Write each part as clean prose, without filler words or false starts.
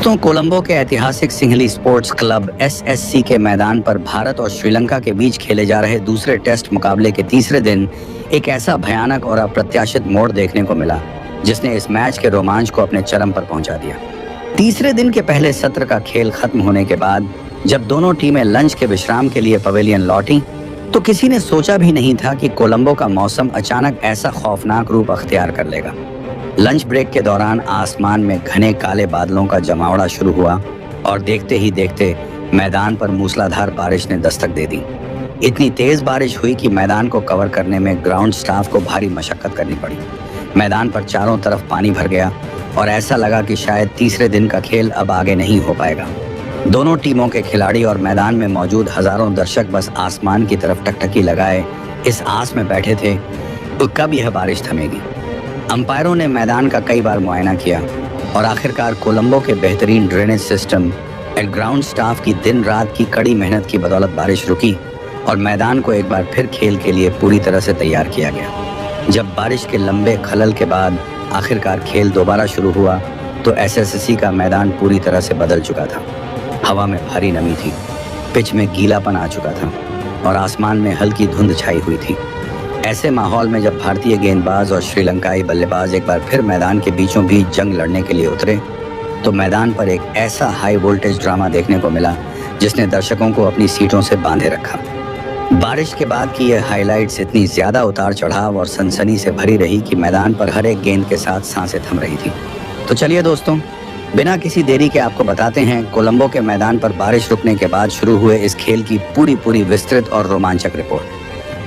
दोस्तों, कोलंबो के ऐतिहासिक सिंघली स्पोर्ट्स क्लब एसएससी के मैदान पर भारत और श्रीलंका के बीच खेले जा रहे दूसरे टेस्ट मुकाबले के तीसरे दिन एक ऐसा भयानक और अप्रत्याशित मोड़ देखने को मिला जिसने इस मैच के रोमांच को अपने चरम पर पहुंचा दिया। तीसरे दिन के पहले सत्र का खेल खत्म होने के बाद जब दोनों टीमें लंच के विश्राम के लिए पवेलियन लौटी तो किसी ने सोचा भी नहीं था कि कोलंबो का मौसम अचानक ऐसा खौफनाक रूप अख्तियार कर लेगा। लंच ब्रेक के दौरान आसमान में घने काले बादलों का जमावड़ा शुरू हुआ और देखते ही देखते मैदान पर मूसलाधार बारिश ने दस्तक दे दी। इतनी तेज बारिश हुई कि मैदान को कवर करने में ग्राउंड स्टाफ को भारी मशक्कत करनी पड़ी। मैदान पर चारों तरफ पानी भर गया और ऐसा लगा कि शायद तीसरे दिन का खेल अब आगे नहीं हो पाएगा। दोनों टीमों के खिलाड़ी और मैदान में मौजूद हजारों दर्शक बस आसमान की तरफ टकटकी लगाए इस आस में बैठे थे तो कब यह बारिश थमेगी। अंपायरों ने मैदान का कई बार मुआयना किया और आखिरकार कोलंबो के बेहतरीन ड्रेनेज सिस्टम और ग्राउंड स्टाफ की दिन रात की कड़ी मेहनत की बदौलत बारिश रुकी और मैदान को एक बार फिर खेल के लिए पूरी तरह से तैयार किया गया। जब बारिश के लंबे खलल के बाद आखिरकार खेल दोबारा शुरू हुआ तो एसएससी का मैदान पूरी तरह से बदल चुका था। हवा में भारी नमी थी, पिच में गीलापन आ चुका था और आसमान में हल्की धुंध छाई हुई थी। ऐसे माहौल में जब भारतीय गेंदबाज और श्रीलंकाई बल्लेबाज एक बार फिर मैदान के बीचों बीच जंग लड़ने के लिए उतरे तो मैदान पर एक ऐसा हाई वोल्टेज ड्रामा देखने को मिला जिसने दर्शकों को अपनी सीटों से बांधे रखा। बारिश के बाद की यह हाइलाइट्स इतनी ज्यादा उतार चढ़ाव और सनसनी से भरी रही कि मैदान पर हर एक गेंद के साथ सांसें थम रही थी। तो चलिए दोस्तों, बिना किसी देरी के आपको बताते हैं कोलंबो के मैदान पर बारिश रुकने के बाद शुरू हुए इस खेल की पूरी विस्तृत और रोमांचक रिपोर्ट।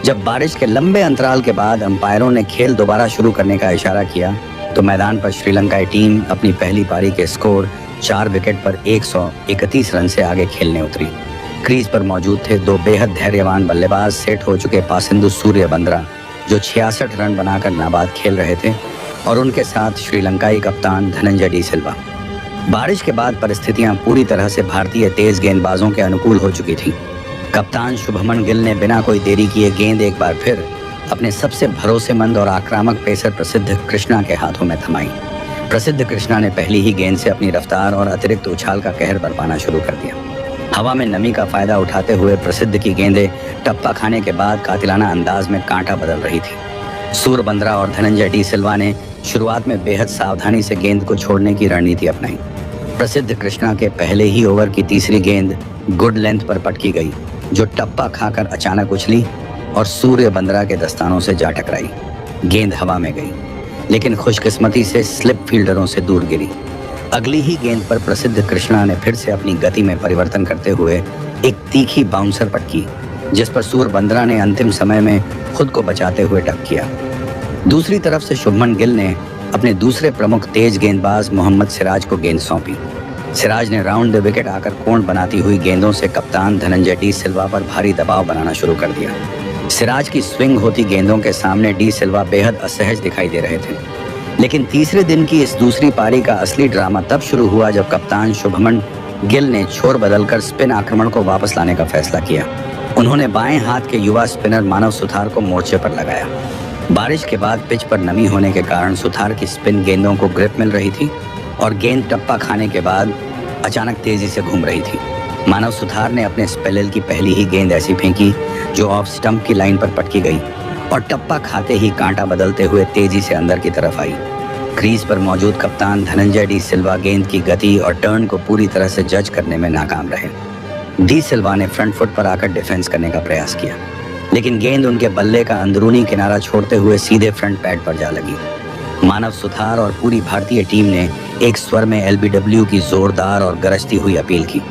जब बारिश के लंबे अंतराल के बाद अंपायरों ने खेल दोबारा शुरू करने का इशारा किया तो मैदान पर श्रीलंकाई टीम अपनी पहली पारी के स्कोर 4 विकेट पर 131 रन से आगे खेलने उतरी। क्रीज पर मौजूद थे दो बेहद धैर्यवान बल्लेबाज सेट हो चुके पासिंदु सूर्यबंद्रा जो 66 रन बनाकर नाबाद खेल रहे थे और उनके साथ श्रीलंकाई कप्तान धनंजय डी सिल्वा। बारिश के बाद परिस्थितियां पूरी तरह से भारतीय तेज गेंदबाजों के अनुकूल हो चुकी थी। कप्तान शुभमन गिल ने बिना कोई देरी किए गेंद एक बार फिर अपने सबसे भरोसेमंद और आक्रामक पेसर प्रसिद्ध कृष्णा के हाथों में थमाई। प्रसिद्ध कृष्णा ने पहली ही गेंद से अपनी रफ्तार और अतिरिक्त उछाल का कहर बरपाना शुरू कर दिया। हवा में नमी का फायदा उठाते हुए प्रसिद्ध की गेंदें टप्पा खाने के बाद कातिलाना अंदाज में कांटा बदल रही थी। सूर्यबंद्रा और धनंजय डी सिल्वा ने शुरुआत में बेहद सावधानी से गेंद को छोड़ने की रणनीति अपनाई। प्रसिद्ध कृष्णा के पहले ही ओवर की तीसरी गेंद गुड लेंथ पर पटकी गई जो टप्पा खाकर अचानक उछली और सूर्यबंद्रा के दस्तानों से जा टकराई। गेंद हवा में गई लेकिन खुशकिस्मती से स्लिप फील्डरों से दूर गिरी। अगली ही गेंद पर प्रसिद्ध कृष्णा ने फिर से अपनी गति में परिवर्तन करते हुए एक तीखी बाउंसर पटकी जिस पर सूर्यबंद्रा ने अंतिम समय में खुद को बचाते हुए टक किया। दूसरी तरफ से शुभमन गिल ने अपने दूसरे प्रमुख तेज गेंदबाज मोहम्मद सिराज को गेंद सौंपी। सिराज ने राउंड द विकेट आकर कोण बनाती हुई गेंदों से कप्तान धनंजय डी सिल्वा पर भारी दबाव बनाना शुरू कर दिया। सिराज की स्विंग होती गेंदों के सामने डी सिल्वा बेहद असहज दिखाई दे रहे थे। लेकिन तीसरे दिन की इस दूसरी पारी का असली ड्रामा तब शुरू हुआ जब कप्तान शुभमन गिल ने छोर बदलकर स्पिन आक्रमण को वापस लाने का फैसला किया। उन्होंने बाएं हाथ के युवा स्पिनर मानव सुथार को मोर्चे पर लगाया। बारिश के बाद पिच पर नमी होने के कारण सुथार की स्पिन गेंदों को ग्रिप मिल रही थी और गेंद टप्पा खाने के बाद अचानक तेजी से घूम रही थी। मानव सुथार ने अपने स्पेल की पहली ही गेंद ऐसी फेंकी जो ऑफ स्टंप की लाइन पर पटकी गई और टप्पा खाते ही कांटा बदलते हुए तेजी से अंदर की तरफ आई। क्रीज पर मौजूद कप्तान धनंजय डी सिल्वा गेंद की गति और टर्न को पूरी तरह से जज करने में नाकाम रहे। डी सिल्वा ने फ्रंट फुट पर आकर डिफेंस करने का प्रयास किया लेकिन गेंद उनके बल्ले का अंदरूनी किनारा छोड़ते हुए सीधे फ्रंट पैड पर जा लगी। मानव सुथार और पूरी भारतीय टीम ने एक स्वर में एलबीडब्ल्यू की जोरदार और गरजती हुई अपील की।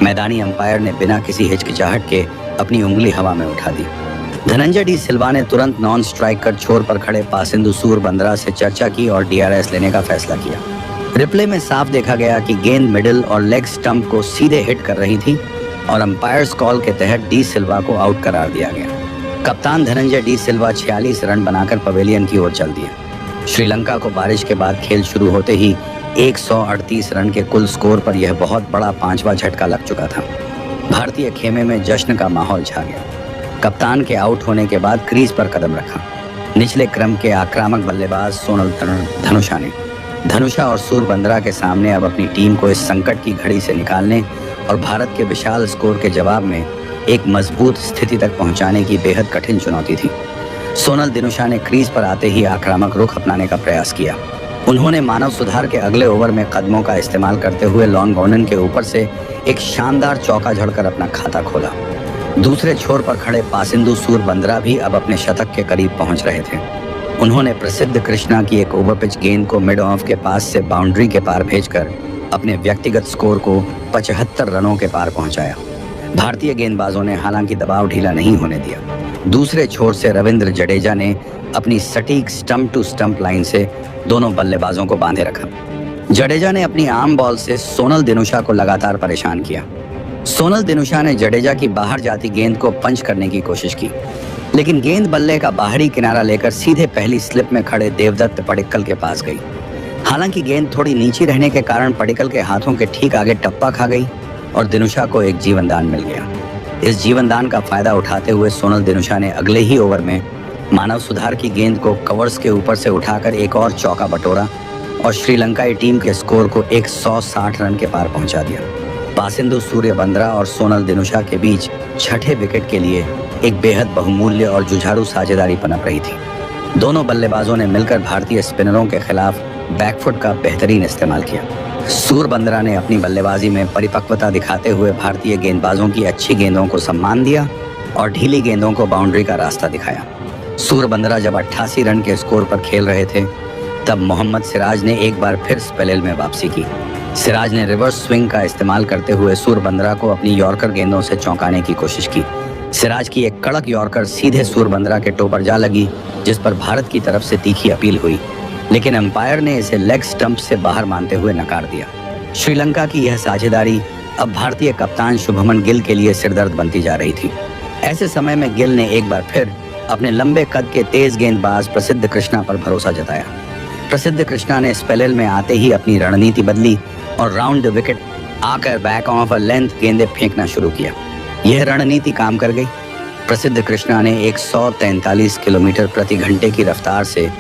मैदानी अंपायर ने बिना किसी हिचकिचाहट के अपनी उंगली हवा में उठा दी। धनंजय डी सिल्वा ने तुरंत नॉन स्ट्राइक कर छोर पर खड़े पासिंदु सूर्यबंद्रा से चर्चा की और डीआरएस लेने का फैसला किया। रिप्ले में साफ देखा गया कि गेंद मिडिल और लेग स्टंप को सीधे हिट कर रही थी और अंपायर्स कॉल के तहत डी सिल्वा को आउट करार दिया गया। कप्तान धनंजय डी सिल्वा 46 रन बनाकर पवेलियन की ओर चल दिए। श्रीलंका को बारिश के बाद खेल शुरू होते ही 138 रन के कुल स्कोर पर यह बहुत बड़ा 5वां झटका लग चुका था। भारतीय खेमे में जश्न का माहौल छा गया। कप्तान के आउट होने के बाद क्रीज पर कदम रखा निचले क्रम के आक्रामक बल्लेबाज सोनल धनुषा ने। धनुषा और सूरबंदरा के सामने अब अपनी टीम को इस संकट की घड़ी से निकालने और भारत के विशाल स्कोर के जवाब में एक मजबूत स्थिति तक पहुंचाने की बेहद कठिन चुनौती थी। सोनल दिनुशा ने क्रीज पर आते ही आक्रामक रुख अपनाने का प्रयास किया। उन्होंने मानव सुधार के अगले ओवर में कदमों का इस्तेमाल करते हुए लॉन्गोनन के ऊपर से एक शानदार चौका झड़कर अपना खाता खोला। दूसरे छोर पर खड़े पासिंदु सूरबंदरा भी अब अपने शतक के करीब पहुंच रहे थे। उन्होंने प्रसिद्ध कृष्णा की एक ओवर पिच गेंद को मिड ऑफ के पास से बाउंड्री के पार भेजकर अपने व्यक्तिगत स्कोर को 75 रनों के पार पहुंचाया। भारतीय गेंदबाजों ने हालांकि दबाव ढीला नहीं होने दिया। दूसरे छोर से रविंद्र जडेजा ने अपनी सटीक स्टंप टू स्टंप लाइन से दोनों बल्लेबाजों को बांधे रखा। जडेजा ने अपनी आर्म बॉल से सोनल दिनुशा को लगातार परेशान किया। सोनल दिनुशा ने जडेजा की बाहर जाती गेंद को पंच करने की कोशिश की, लेकिन गेंद बल्ले का बाहरी किनारा लेकर सीधे पहली स्लिप में खड़े देवदत्त पडिक्कल के पास गई। हालांकि गेंद थोड़ी नीची रहने के कारण पडिक्कल के हाथों के ठीक आगे टप्पा खा गई और दिनुशा को एक जीवनदान मिल गया। इस जीवनदान का फायदा उठाते हुए सोनल दिनुशा ने अगले ही ओवर में मानव सुधार की गेंद को कवर्स के ऊपर से उठाकर एक और चौका बटोरा और श्रीलंकाई टीम के स्कोर को 160 रन के पार पहुंचा दिया। पासिंदु सूर्यबंदरा और सोनल दिनुशा के बीच छठे विकेट के लिए एक बेहद बहुमूल्य और जुझारू साझेदारी पनप रही थी। दोनों बल्लेबाजों ने मिलकर भारतीय स्पिनरों के खिलाफ बैकफुट का बेहतरीन इस्तेमाल किया। सूरबंदरा ने अपनी बल्लेबाजी में परिपक्वता दिखाते हुए भारतीय गेंदबाजों की अच्छी गेंदों को सम्मान दिया और ढीली गेंदों को बाउंड्री का रास्ता दिखाया। सूरबंदरा जब 88 रन के स्कोर पर खेल रहे थे, तब मोहम्मद सिराज ने एक बार फिर स्पेल में वापसी की। सिराज ने रिवर्स स्विंग का इस्तेमाल करते हुए सूरबंदरा को अपनी यॉर्कर गेंदों से चौंकाने की कोशिश की। सिराज की एक कड़क यॉर्कर सीधे सूरबंदरा के टो पर जा लगी, जिस पर भारत की तरफ से तीखी अपील हुई, लेकिन अंपायर ने इसे लेग स्टंप से बाहर मानते हुए नकार दिया। श्रीलंका की यह साझेदारी अब भारतीय कप्तान शुभमन गिल के लिए सिरदर्द बनती जा रही थी। ऐसे समय में गिल ने एक बार फिर अपने लंबे कद के तेज गेंदबाज प्रसिद्ध कृष्णा पर भरोसा जताया। प्रसिद्ध कृष्णा ने स्पेल में आते ही अपनी रणनीति बदली और राउंड द विकेट आकर बैक ऑफ अ लेंथ गेंदें फेंकना शुरू किया। यह रणनीति काम कर गई। प्रसिद्ध कृष्णा ने 143 किलोमीटर प्रति घंटे की रफ्तार से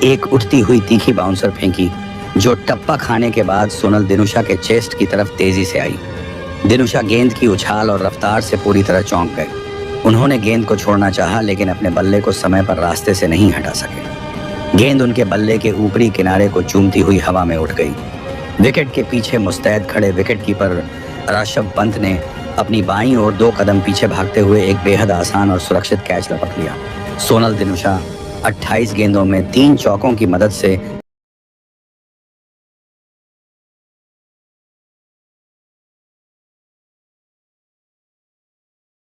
एक उठती हुई तीखी बाउंसर फेंकी, जो टप्पा खाने के बाद सोनल दिनुशा के चेस्ट की तरफ तेजी से आई। दिनुशा गेंद की उछाल और रफ्तार से पूरी तरह चौंक गए। उन्होंने गेंद को छोड़ना चाहा, लेकिन अपने बल्ले को समय पर रास्ते से नहीं हटा सके। गेंद उनके बल्ले के ऊपरी किनारे को चूमती हुई हवा में उठ गई। विकेट के पीछे मुस्तैद खड़े विकेटकीपर ऋषभ पंत ने अपनी बाईं ओर 2 कदम पीछे भागते हुए एक बेहद आसान और सुरक्षित कैच लपक लिया। सोनल दिनुशा 28 गेंदों में 3 चौकों की मदद से